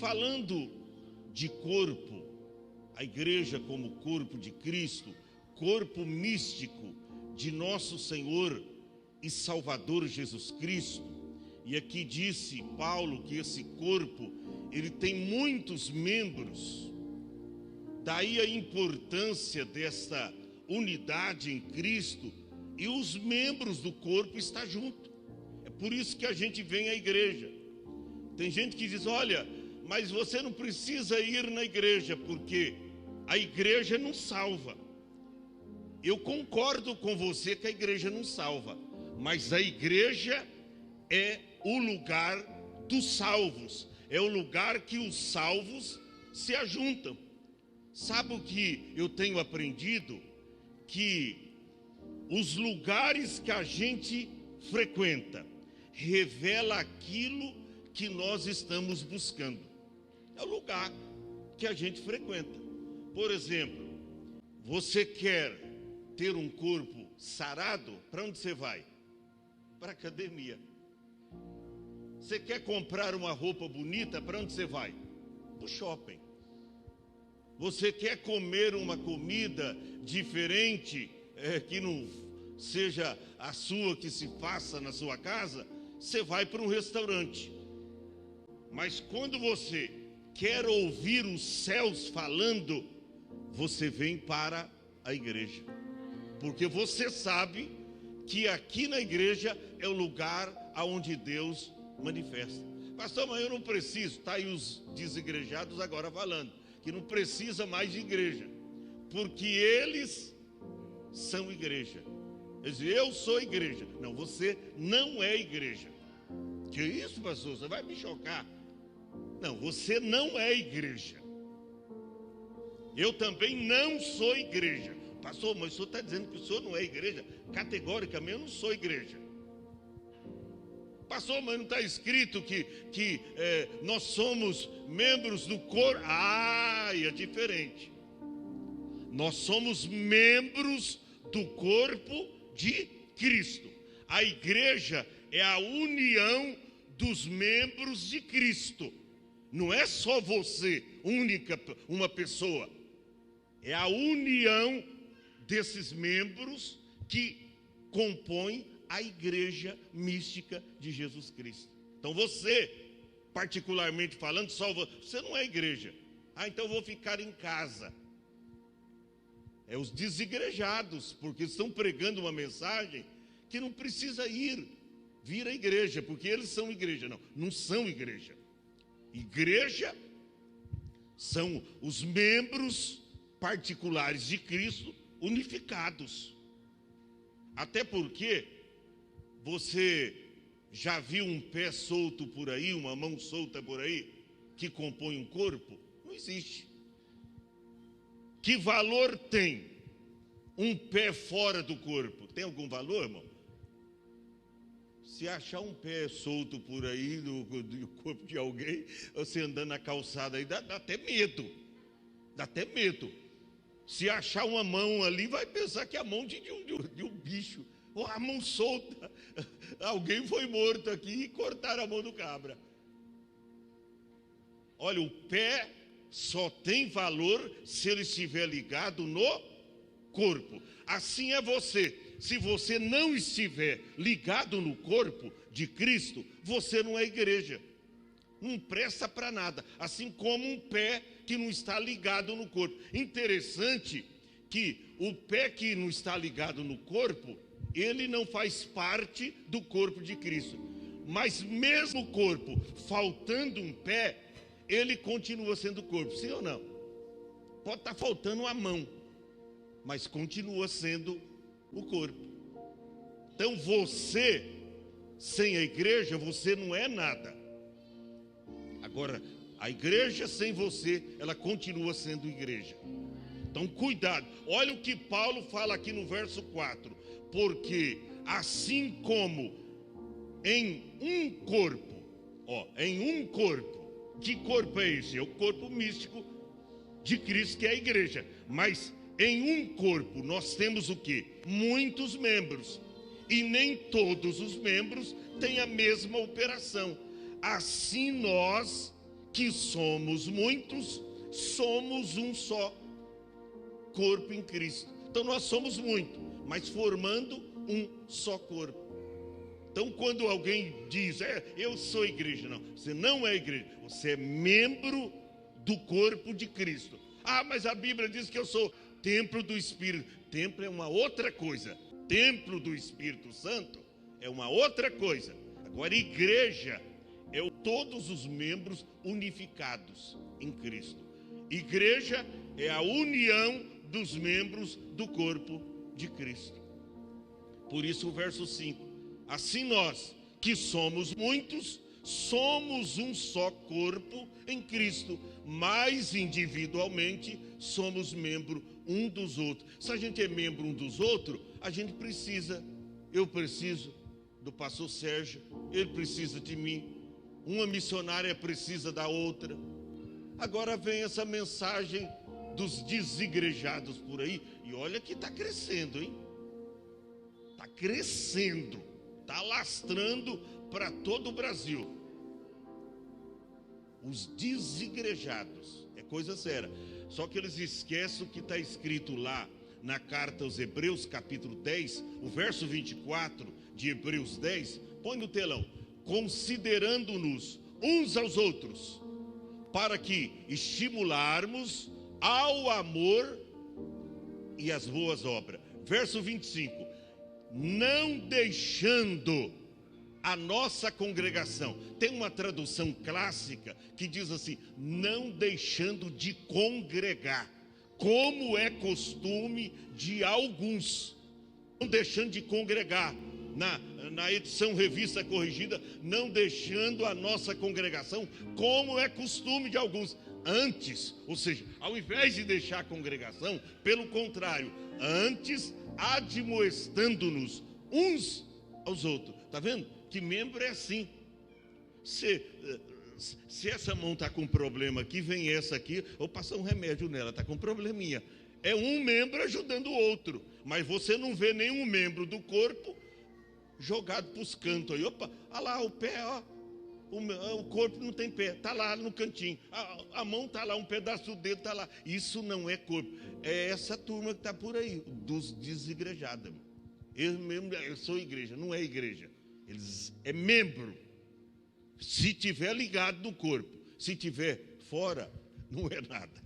falando de corpo, a igreja como corpo de Cristo, corpo místico de nosso Senhor e Salvador Jesus Cristo. E aqui disse Paulo que esse corpo, ele tem muitos membros. Daí a importância desta unidade em Cristo, e os membros do corpo estão juntos. É por isso que a gente vem à igreja. Tem gente que diz: olha, mas você não precisa ir na igreja, porque a igreja não salva. Eu concordo com você que a igreja não salva, mas a igreja é o lugar dos salvos, é o lugar que os salvos se ajuntam. Sabe o que eu tenho aprendido? Que os lugares que a gente frequenta revela aquilo que nós estamos buscando. É o lugar que a gente frequenta. Por exemplo, você quer ter um corpo sarado? Para onde você vai? Para a academia. Você quer comprar uma roupa bonita? Para onde você vai? Para o shopping. Você quer comer uma comida diferente, que não seja a sua, que se faça na sua casa? Você vai para um restaurante. Mas quando você quer ouvir os céus falando, você vem para a igreja. Porque você sabe que aqui na igreja é o lugar onde Deus manifesta. Pastor, mas eu não preciso. Está aí os desigrejados agora falando que não precisa mais de igreja, porque eles são igreja. Eles dizem: eu sou igreja. Não, você não é igreja. Que isso, pastor? Você vai me chocar. Não, você não é igreja. Eu também não sou igreja. Pastor, mas o senhor está dizendo que o senhor não é igreja? Categoricamente eu não sou igreja. Pastor, mas não está escrito que nós somos membros do corpo? É diferente. Nós somos membros do corpo de Cristo. A igreja é a união dos membros de Cristo. Não é só você, uma pessoa. É a união desses membros que compõem a igreja mística de Jesus Cristo. Então você, particularmente falando, você não é igreja. Então eu vou ficar em casa. É os desigrejados, porque estão pregando uma mensagem que não precisa vir à igreja, porque eles são igreja. Não são igreja. Igreja são os membros particulares de Cristo unificados. Até porque você já viu um pé solto por aí, uma mão solta por aí, que compõe um corpo? Não existe. Que valor tem um pé fora do corpo? Tem algum valor, irmão? Se achar um pé solto por aí do corpo de alguém, você andando na calçada aí, dá até medo. Dá até medo. Se achar uma mão ali, vai pensar que é a mão de um bicho. Ou a mão solta. Alguém foi morto aqui e cortaram a mão do cabra. Olha, o pé só tem valor se ele estiver ligado no corpo. Assim é você. Se você não estiver ligado no corpo de Cristo, você não é igreja. Não presta para nada. Assim como um pé que não está ligado no corpo. Interessante que o pé que não está ligado no corpo, ele não faz parte do corpo de Cristo. Mas mesmo o corpo, faltando um pé, ele continua sendo corpo. Sim ou não? Pode estar faltando uma mão, mas continua sendo o corpo. Então você, sem a igreja, você não é nada. Agora, a igreja sem você, ela continua sendo igreja. Então cuidado. Olha o que Paulo fala aqui no verso 4. Porque assim como em um corpo, que corpo é esse? É o corpo místico de Cristo, que é a igreja. Mas em um corpo nós temos o quê? Muitos membros. E nem todos os membros têm a mesma operação. Assim nós que somos muitos, somos um só corpo em Cristo. Então nós somos muito, mas formando um só corpo. Então quando alguém diz, eu sou igreja, não, você não é igreja, você é membro do corpo de Cristo. Mas a Bíblia diz que eu sou templo do Espírito. Templo é uma outra coisa. Templo do Espírito Santo é uma outra coisa. Agora igreja é todos os membros unificados em Cristo. Igreja é a união dos membros do corpo de Cristo. Por isso o verso 5. Assim nós, que somos muitos, somos um só corpo em Cristo, mas individualmente somos membro um dos outros. Se a gente é membro um dos outros, a gente precisa, eu preciso do pastor Sérgio, ele precisa de mim, uma missionária precisa da outra. Agora vem essa mensagem dos desigrejados por aí, e olha que está crescendo, hein? Está crescendo, está alastrando para todo o Brasil. Os desigrejados, é coisa séria. Só que eles esquecem o que está escrito lá na carta aos Hebreus, capítulo 10, o verso 24 de Hebreus 10, põe no telão. Considerando-nos uns aos outros, para que estimularmos ao amor e às boas obras. Verso 25, não deixando a nossa congregação. Tem uma tradução clássica que diz assim, não deixando de congregar, como é costume de alguns. Não deixando de congregar. Na edição Revista Corrigida, não deixando a nossa congregação, como é costume de alguns. Antes, ou seja, ao invés de deixar a congregação, pelo contrário, antes admoestando-nos uns aos outros. Está vendo? Que membro é assim. Se essa mão está com problema aqui, vem essa aqui, ou passar um remédio nela, está com probleminha. É um membro ajudando o outro, mas você não vê nenhum membro do corpo jogado para os cantos aí. Opa, olha lá o pé, ó. O corpo não tem pé, está lá no cantinho. A mão está lá, um pedaço do dedo está lá. Isso não é corpo. É essa turma que está por aí, dos desigrejados. Eu sou igreja, não é igreja. Eles é membro. Se tiver ligado no corpo, se tiver fora, não é nada.